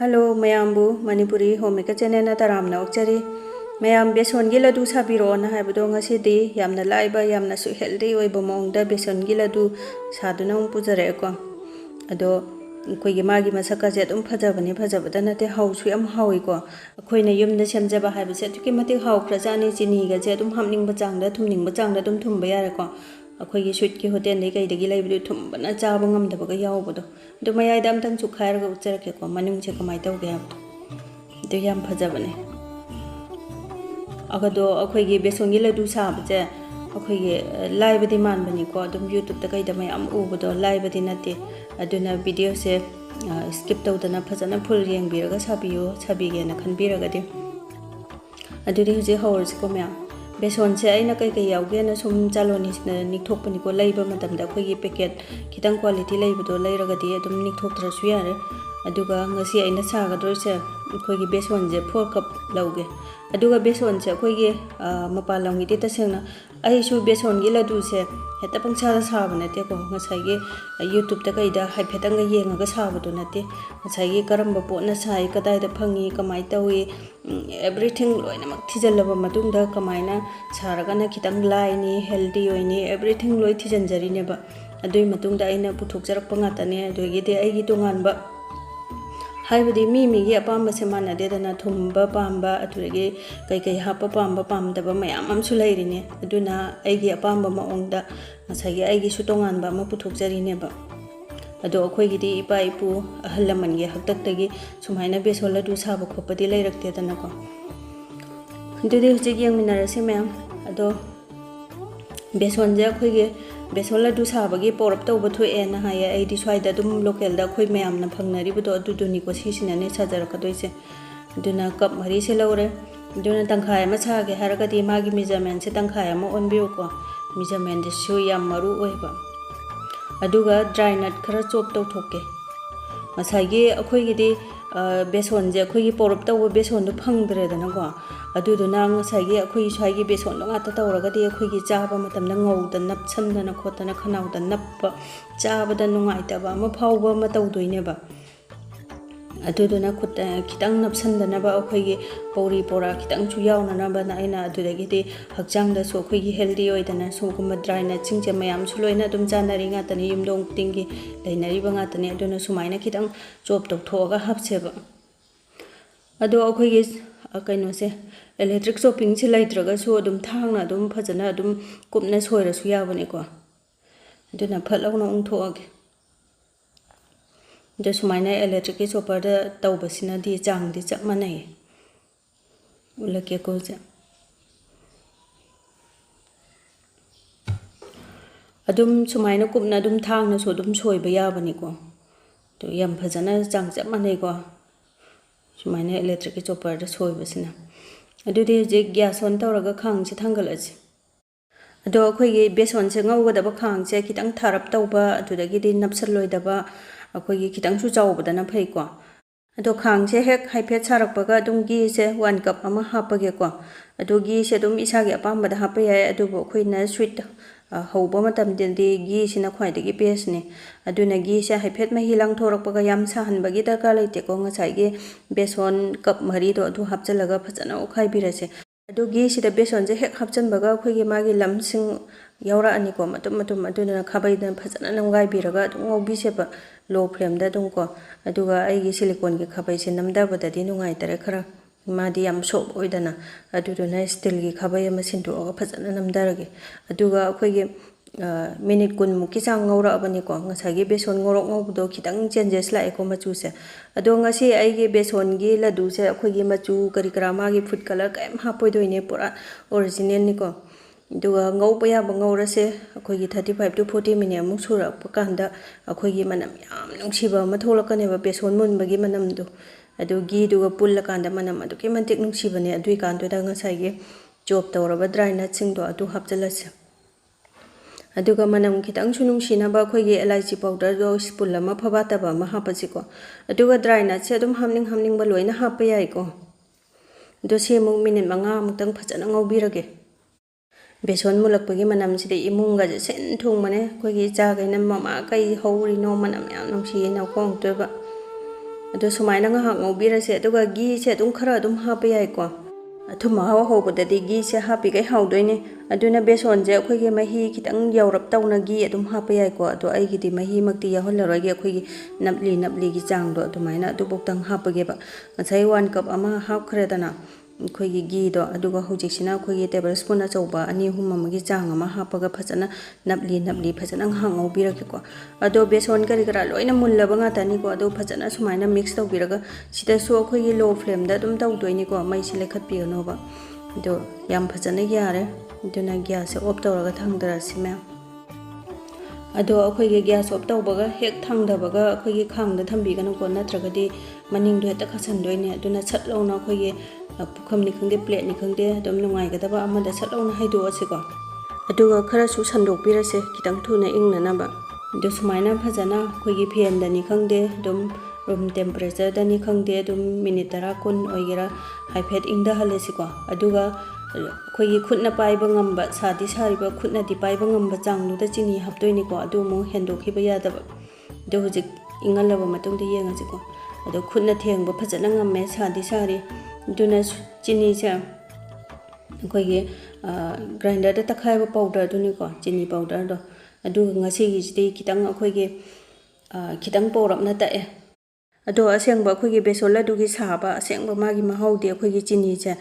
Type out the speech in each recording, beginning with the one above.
Hello, Mayambu, Manipuri, Homeka Channel Taramna Okchari. Mayam Beson Gila do Sabirona, Habdonga City, Yamna Laiba, Yamna su healthy, Webamong, the Beson Gila do Sadunum Puzareco. Ado Quigimagi Masaka Jet Pazavani Pazavana, the house we am Howiko. A queen a yum the Shamjaba have said to Kimati How Krasani Chiniga Zetum Hamling Batanga, Tuming Batanga, Dum Tumbayaraco. A shoot ki hotel the Gilay tum, but not Jabangam the Bagayabodo. Do my idam tang to Cargo Turkey, Manum Checkamito gap. The Yam Pazavane Agado, Aquagi Besongilla do Sabje, Aquagi live demand Banico, dum YouTube the Gaida my am over live at Dinati. I do not video say skipped out an apazana pull young Birga Sabio, Sabi and a Canbiragadi. I do the horse come out. Beson say I Naka Yagan, some Jalonis, Nick Topanico labor, Madame the Quiggy Picket, Kitan quality labor to Lairagadi, Dominic Totrasuare, Aduga, Nasia in the Saga Dorsa, Quiggy Beson, the poor cup loge. Aduga Beson, Quiggy, Mapalang, Dita Sena, I should Beson Gila do say, at the Pangsala Savan at Teco, Masagi, a YouTube the Gaida, Hypetanga Yang, a Sabadonati, Masagi, Karamba Ponasai, Kadai the Pangi, Kamaitawi, everything, Tijalava Matunda, Kamina, Saragana Kitang Laini, healthy, everything Loitijan Jarineba, a doing Matunda in a Putukar Pangatane, do get the Agitungan, but Haibadi Mimi, Yapamba Semana, Dedana Tumba Pamba, Aturege, Kai Hapa Pamba Pam, the Bamayam Sularini, Aduna, Agi Pamba Maonda, Masaya Agi Sutongan, Bama Putukzarineba. Ado Quigidi, Paipu, a Halamangi, Haktagi, Sumaina Besola do Sabo Copati Larak Tetanako. Do the young Minarasimam, Ado Besonja Quigi. Besola do Sabagi, pour up over to N. Higher 80 side that dum local da quid meam, Napanari, but do negotiation and its other Kadoise. Do not cup Marisa Lore, do not Tankai Masagi, Harakati Magi Mizaman, Setankaya, Mo on Bioko, Mizaman, the Shuyam Maru Weba. Aduga, dry nut, Karachop Toke. Masagi, a quiggy beson, the quiggy pour up over beson the pungre than a go. Adu the Nang Sagi, a quig shaggy beson, at the Toragadi, a quiggy java, Matam, the nap, Sand, a cotton, a canal, the nap, java, the Nungaita, Mapower, Matau, never. Adu the Nakut, Kitang nap sand, the Naba, a quiggy, Pori, Pora, Kitang Chuyaw, and Naba Naina, to the Giti, Hakjang, the so quiggy healthy oid and a sukuma dry nut, Chinchamayam, Suloina, Dumzana ring at the name don't tingy, they never at the net, Dona Sumaina Kitang, Job to Toga, Hapseva. Adu a quiggy. A kind of say electric shopping Chilatraga, so dum tanga, dum pazana, dum cupness horrors Yavaniqua. Do not put on talk. Just my electric is over the Taubasina di Jang di Chapmane. Look a cosa. Adum Sumaina cupna dum tanga, so dum soy by Yavaniqua. To Yam Pazana Jang Chapmanequa. Sumaina electric is over the soy basina. I do the gas on Toraga Kang Chitangalas. A dog quay based on Sango with a Kang, say Kitang Tarap Toba to the Gidin Napsaloidaba, a quay Kitang Suzau than a Pequa. A dog Kang say heck, Hypet Sarapaga, don't give say 1 cup ama hapagaqua. A dog give Sedum Isagi upon the happy a double queen sweet. Hobomatam del de geese in a quite a pesne. A duna geese I pet my hilang torapagayam sahan bagita kala tekong a sage, best on cup marido to hapsalaga patano kai birase. A do geese the best on the heck hapsan baga quiggy magi lamsing yaura aniko matumatum aduna kabai than patana gai biraga, no bisepa, low flame that don't go. A duga I silicon kabai in them daba that dinungai terekara. Madiam soap oidana, a do nice still kabaya masinto or Pazanam Darage, a duga quiggy minute gun mukisang ora abaniko, as I give base on Gorok do kitang changes like Comachuse. A donga say I give base on Gila do say a quiggy machu, Karikramagi food color, I'm happy doing a pora original Nico. Do a no boya bangora say a quiggy 35 to 40 minutes musura, Pukanda, a quiggy manam, Shiva, Matolaka never base on moon bagimanam do. Adu gi do a pull a kind of manam, adu came and take no shivani, a duikan to Dangasagi, job tower of a dry nut sing to a two haptalas. Aduga manam kitang sunum shinaba quay elici powder do spulama pavataba mahapasico. Aduga dry nut sedum hamling baloina hapayaiko. Do see mung minute manga mutang patsanang birage. Beson mulakpagi manam sidi imunga sen tung mane quay jaga in a mama kay hori no manam yanum she in a kong tuba. ꯑꯗꯣ ꯁꯨꯃꯥꯏꯅ ꯉꯥꯏꯍꯥꯛ ꯉꯧꯕꯤꯔꯁꯦ ꯑꯗꯨꯒ ꯘꯤꯁꯦ ꯑꯗꯨꯝ ꯈꯔ ꯑꯗꯨꯝ ꯍꯥꯞꯄ ꯌꯥꯏꯀꯣ ꯊꯨꯝ ꯃꯍꯥꯎ ꯍꯧꯕꯗꯗꯤ ꯘꯤꯁꯦ ꯍꯥꯞꯄꯤꯈꯩ ꯍꯥꯎꯗꯣꯏꯅꯦ ꯑꯗꯨꯅ ꯕꯦꯁꯣꯟꯁꯦ ꯑꯩꯈꯣꯏꯒꯤ ꯃꯍꯤ ꯈꯤꯇꯪ ꯌꯧꯔꯞ ꯇꯧꯅ ꯘꯤ ꯑꯗꯨꯝ ꯍꯥꯞꯄ ꯌꯥꯏꯀꯣ ꯑꯗꯣ ꯑꯩꯒꯤꯗꯤ ꯃꯍꯤꯃꯛꯇꯤ ꯌꯥꯎꯍꯜꯂꯔꯣꯏꯒꯦ ꯑꯩꯈꯣꯏꯒꯤ ꯅꯞꯂꯤ ꯅꯞꯂꯤꯒꯤ ꯆꯥꯡꯗꯣ ꯑꯗꯨꯃꯥꯏꯅ ꯑꯗꯨꯐꯥꯎꯇꯪ ꯍꯥꯞꯄꯒꯦꯕ ꯉꯁꯥꯏ 1 ꯀꯞ ꯑꯃ ꯍꯥꯞꯈ꯭ꯔꯦꯗꯅ ꯑꯩꯈꯣꯏꯒꯤ ꯘꯤꯗꯣ ꯑꯗꯨꯒ ꯍꯧꯖꯤꯛꯁꯤꯅ ꯑꯩꯈꯣꯏꯒꯤ ꯇꯦꯕꯜ ꯁ꯭ꯄꯨꯟ ꯑꯆꯧꯕ 2-3 ꯑꯃꯒꯤ ꯆꯥꯡ ꯑꯃ ꯍꯥꯞꯄꯒ ꯐꯖꯅ ꯅꯞꯂꯤ ꯅꯞꯂꯤ ꯐꯖꯅ ꯉꯥꯏꯍꯥꯛ ꯉꯧꯕꯤꯔꯒꯦꯀꯣ ꯑꯗꯣ ꯕꯦꯁꯣꯟ ꯀꯔꯤ ꯀꯔꯥ ꯂꯣꯏꯅ ꯃꯨꯜꯂꯕ ꯉꯥꯛꯇꯅꯤꯀꯣ ꯑꯗꯣ ꯐꯖꯅ ꯁꯨꯃꯥꯏꯅ ꯃꯤꯛꯁ ꯇꯧꯕꯤꯔꯒ ꯁꯤꯗꯁꯨ ꯑꯩꯈꯣꯏꯒꯤ ꯂꯣ ꯐ꯭ꯂꯦꯝꯗ ꯑꯗꯨꯝ ꯇꯧꯗꯣꯏꯅꯤꯀꯣ ꯃꯩꯁꯤ ꯂꯩꯈꯠꯄꯤꯒꯅꯣꯕ ꯑꯗꯣ ꯌꯥꯝ ꯐꯖꯅ ꯌꯥꯔꯦ ꯑꯗꯨꯅ ꯒ꯭ꯌꯥꯁꯁꯦ ꯑꯣꯐ ꯇꯧꯔꯒ ꯊꯥꯡꯗꯔꯁꯤ ꯃꯌꯥꯝ ꯑꯗꯣ ꯑꯩꯈꯣꯏꯒꯤ ꯒ꯭ꯌꯥꯁ ꯑꯣꯐ ꯇꯧꯕꯒ ꯍꯦꯛ ꯊꯥꯡꯗꯕꯒ ꯑꯩꯈꯣꯏꯒꯤ ꯈꯥꯡꯗ ꯊꯝꯕꯤꯒꯅꯨꯀꯣ ꯅꯠꯇ꯭ꯔꯒꯗꯤ ꯃꯅꯤꯡꯗꯣ ꯍꯦꯛꯇ ꯈꯥꯁꯟꯗꯣꯏꯅꯦ ꯑꯗꯨꯅ ꯁꯠ ꯂꯥꯎꯅ ꯑꯩꯈꯣꯏꯒꯤ ꯄꯨꯈꯝꯅꯤ ꯈꯪꯗꯦ ꯄ꯭ꯂꯦꯠꯅꯤ ꯈꯪꯗꯦ ꯑꯗꯨꯝ ꯅꯨꯡꯉꯥꯏꯒꯗꯕ ꯑꯃꯗ ꯁꯠ ꯂꯥꯎꯅ ꯍꯩꯗꯣꯛꯑꯁꯤꯀꯣ ꯑꯗꯨꯒ ꯈꯔꯁꯨ ꯁꯟꯗꯣꯛꯄꯤꯔꯁꯦ ꯈꯤꯇꯪ ꯊꯨꯅ ꯏꯪꯅꯅꯕ ꯑꯗꯨ ꯁꯨꯃꯥꯏꯅ ꯐꯖꯅ ꯑꯩꯈꯣꯏꯒꯤ ꯐꯦꯟꯗꯅꯤ ꯈꯪꯗꯦ ꯑꯗꯨꯝ ꯔꯨꯝ ꯇꯦꯝꯄꯔꯦꯆꯔꯗꯅꯤ ꯈꯪꯗꯦ ꯑꯗꯨꯝ ꯃꯤꯅꯤꯠ 10-20 ꯑꯣꯏꯒꯦꯔꯥ ꯍꯥꯏꯐꯦꯠ ꯏꯪꯊꯍꯜꯂꯁꯤꯀꯣ ꯑꯗꯨꯒ ꯑꯩꯈꯣꯏꯒꯤ ꯈꯨꯠꯅ ꯄꯥꯏꯕ ꯉꯝꯕ ꯁꯥꯗꯤ ꯁꯥꯔꯤꯕ ꯈꯨꯠꯅꯗꯤ ꯄꯥꯏꯕ ꯉꯝꯕ ꯆꯥꯡꯗꯨꯗ ꯆꯤꯅꯤ ꯍꯥꯞꯇꯣꯏꯅꯤꯀꯣ ꯑꯗꯨ ꯑꯃꯨꯛ ꯍꯦꯟꯗꯣꯛꯈꯤꯕ ꯌꯥꯗꯕ ꯑꯗꯣ ꯍꯧꯖꯤꯛ ꯏꯪꯍꯜꯂꯕ ꯃꯇꯨꯡꯗ ꯌꯦꯡꯉꯁꯤꯀꯣ ꯑꯗꯣ ꯈꯨꯠꯅ ꯊꯦꯡꯕ ꯐꯖꯅ ꯉꯝꯃꯦ ꯁꯥꯗꯤ ꯁꯥꯔꯤ ꯑꯗꯨꯅ ꯆꯤꯅꯤꯁꯦ ꯑꯩꯈꯣꯏꯒꯤ ꯒ꯭ꯔꯥꯏꯟꯗꯔꯗ ꯇꯛꯈꯥꯏꯕ ꯄꯥꯎꯗꯔꯗꯨꯅꯤꯀꯣ ꯆꯤꯅꯤ ꯄꯥꯎꯗꯔꯗꯣ ꯑꯗꯨꯒ ꯉꯁꯤꯒꯤꯁꯤꯗꯤ ꯈꯤꯇꯪ ꯑꯩꯈꯣꯏꯒꯤ ꯈꯤꯇꯪ ꯄꯧꯔꯞꯅ ꯇꯛꯑꯦ ꯑꯗꯣ ꯑꯁꯦꯡꯕ ꯑꯩꯈꯣꯏꯒꯤ ꯕꯦꯁꯣꯟ ꯂꯗꯨꯒꯤ ꯁꯥꯕ ꯑꯁꯦꯡꯕ ꯃꯥꯒꯤ ꯃꯍꯥꯎꯗꯤ ꯑꯩꯈꯣꯏꯒꯤ ꯆꯤꯅꯤꯁꯦ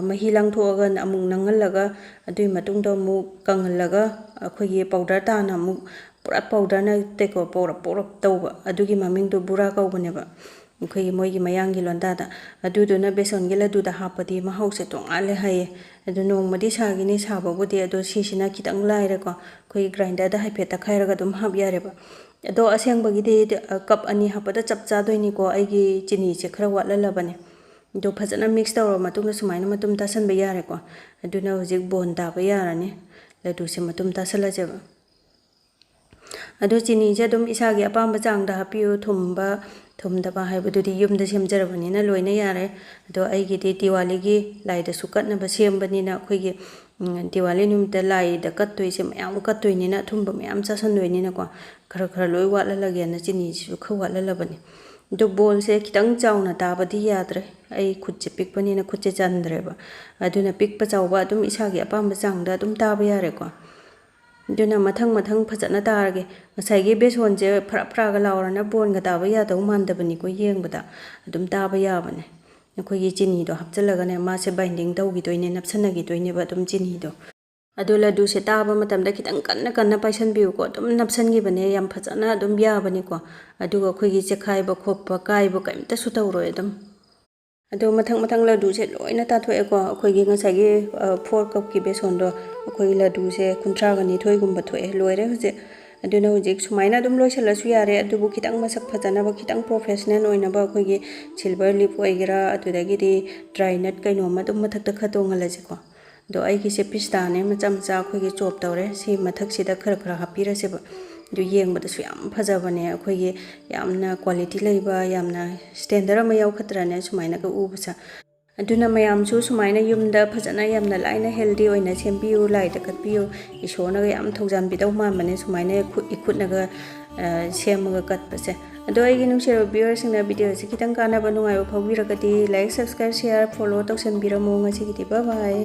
ꯃꯍꯤ ꯂꯥꯡꯊꯣꯛꯑꯒ ꯑꯃꯨꯛ ꯅꯪꯍꯜꯂꯒ ꯑꯗꯨꯒꯤ ꯃꯇꯨꯡꯗ ꯑꯃꯨꯛ ꯀꯪꯍꯜꯂꯒ ꯑꯩꯈꯣꯏꯒꯤ ꯄꯥꯎꯗꯔ ꯇꯥꯅ ꯑꯃꯨꯛ ꯄꯨꯔꯥ ꯄꯥꯎꯗꯔ ꯅꯠꯇꯦꯀꯣ ꯄꯧꯔꯞ ꯄꯧꯔꯞ ꯇꯧꯕ ꯑꯗꯨꯒꯤ ꯃꯃꯤꯡꯗꯣ ꯕꯨꯔꯥ ꯀꯧꯕꯅꯦꯕ ꯑꯩꯈꯣꯏꯒꯤ ꯃꯣꯏꯒꯤ ꯃꯌꯥꯡꯒꯤ ꯂꯣꯟꯗꯥꯗ ꯑꯗꯨꯗꯨꯅ ꯕꯦꯁꯣꯟꯒꯤ ꯂꯗꯨꯗ ꯍꯥꯞꯄꯗꯤ ꯃꯍꯥꯎꯁꯦ ꯇꯣꯡꯉꯥꯜꯂꯦ ꯍꯥꯏꯌꯦ ꯑꯗꯣ ꯅꯣꯡꯃꯗꯤ ꯁꯥꯈꯤꯅꯤ ꯁꯥꯕꯕꯨꯗꯤ ꯑꯗꯣ ꯁꯤꯁꯤꯅ ꯈꯤꯇꯪ ꯂꯥꯏꯔꯦꯀꯣ ꯑꯩꯈꯣꯏꯒꯤ ꯒ꯭ꯔꯥꯏꯟꯗꯔꯗ ꯍꯥꯏꯐꯦꯠ ꯇꯛꯈꯥꯏꯔꯒ ꯑꯗꯨം ꯍꯥꯞ ꯌꯥꯔꯦꯕ ꯑꯗꯣ ꯑꯁꯦꯡꯕꯒꯤꯗꯤ ꯀꯞ 2 ꯍꯥꯞꯄꯗ ꯆꯞ ꯆꯥꯗꯣꯏꯅꯤꯀꯣ ꯑꯩꯒꯤ ꯆꯤꯅꯤꯁꯦ ꯈꯔ ꯋꯥꯠꯍꯜꯂꯕꯅꯦ ꯑꯗꯣ ꯐꯖꯅ ꯃꯤꯛꯁ ꯇꯧꯔꯕ ꯃꯇꯨꯡꯗ ꯁꯨꯃꯥꯏꯅ ꯃꯇꯨꯝ ꯇꯥꯁꯟꯕ ꯌꯥꯔꯦꯀꯣ ꯑꯗꯨꯅ ꯍꯧꯖꯤꯛ ꯕꯣꯟ ꯇꯥꯕ ꯌꯥꯔꯅꯤ ꯂꯗꯨꯁꯦ ꯃꯇꯨꯝ ꯇꯥꯁꯜꯂꯁꯦꯕ ꯑꯗꯣ ꯆꯤꯅꯤꯁꯦ ꯑꯗꯨꯝ ꯏꯁꯥꯒꯤ ꯑꯄꯥꯝꯕ ꯆꯥꯡꯗ ꯍꯥꯞꯄꯤꯌꯨ ꯊꯨꯝꯕ ꯊꯨꯝꯗꯕ ꯍꯥꯏꯕꯗꯨꯗꯤ ꯌꯨꯝꯗ ꯁꯦꯝꯖꯔꯕꯅꯤꯅ ꯂꯣꯏꯅ ꯌꯥꯔꯦ ꯑꯗꯣ ꯑꯩꯒꯤꯗꯤ ꯗꯤꯋꯥꯂꯤꯒꯤ ꯂꯥꯏꯗꯁꯨ ꯀꯠꯅꯕ ꯁꯦꯝꯕꯅꯤꯅ ꯑꯩꯈꯣꯏꯒꯤ ꯗꯤꯋꯥꯂꯤ ꯅꯨꯃꯤꯠꯇ ꯂꯥꯏꯗ ꯀꯠꯇꯣꯏꯁꯦ ꯃꯌꯥꯝ ꯀꯠꯇꯣꯏꯅꯤꯅ ꯑꯊꯨꯝꯕ ꯃꯌꯥꯝ ꯆꯥꯁꯟꯗꯣꯏꯅꯤꯅꯀꯣ ꯈꯔ ꯈꯔ ꯂꯣꯏ ꯋꯥꯠꯍꯜꯂꯒꯦꯅ ꯆꯤꯅꯤꯁꯤꯁꯨ ꯈꯔ ꯋꯥꯠꯍꯜꯂꯕꯅꯤ ꯑꯗꯣ ꯕꯣꯜꯁꯦ खितंग चावना ताबदी याद्रे आई खुदसे पिकपनिना खुदसे चंद्रेबा अदुना पिकपा चावबा अदुम इसागी अपाम्बा चांगदा अदुम ताबा यारेको अदुना मथंग मथंग फजना तारगे ngसाइगी बेसोनजे फ्रा फ्रागा लावरना बोनगा ताबा यादौ मानदबनिको येंगबदा अदुम ताबा याबने अखोगी चिनीदो हपचलगने मासे बाइंडिंग तौगिदोइने नपसनगिदोइनेबा अदुम चिनीदो अदो लड्डू से ताबा मतमदा खितंग कन्ना कन्ना पाइसनबियुको अदुम नपसनगिबने याम फजना अदुम याबनिको अदुगा अखोगी चेखाइबा खोपा काइबा कइमता सु तौरोय अदुम अदो मथंग मथंग लड्डू से लोइना ताथोएको अखोगी ngसाइगी 4 कप की बेसोनदो अखोगी लड्डू से 32 गुम्बा थोए लोइरे हुजे अदुना हुजिक सुमाइना अदुम लोइसलसु यारे अदुबु खितंग मसक फजनाबा खितंग प्रोफेशनल ओइनाबा अखोगी सिल्वर लिप ओइगेरा अदुदगिदि ड्राई नट कइनोमा अदुम मथक्ता खतोंगलसेको दो आइगिसे पिस्ताने मचा मचा अखोगी चॉप तौरे सि मथक्सिदा खरा खरा हापिरसेबा दो येंगबदसु याम फजाबने अखोगी यामना क्वालिटी लैबा यामना स्टैंडर्ड अमा यावखतराने सुमाइना का उबसा अदुना मयामसु सुमाइना युमदा फजना यामना लाइना हेल्दी ओइना सेमबियु लाइदा कटबियु इशोरनागा याम थौजानबिदौ मानबने सुमाइना इखुटनागा सेमगा कटबसे अदो आइगी नुसेरो व्यूअर्सना वीडियो से खितंग कानाबा नुंगाइबा फावबिरगदि लाइक सब्सक्राइब शेयर फॉलो तौसनबिरमो ngasiगidi बाय बाय।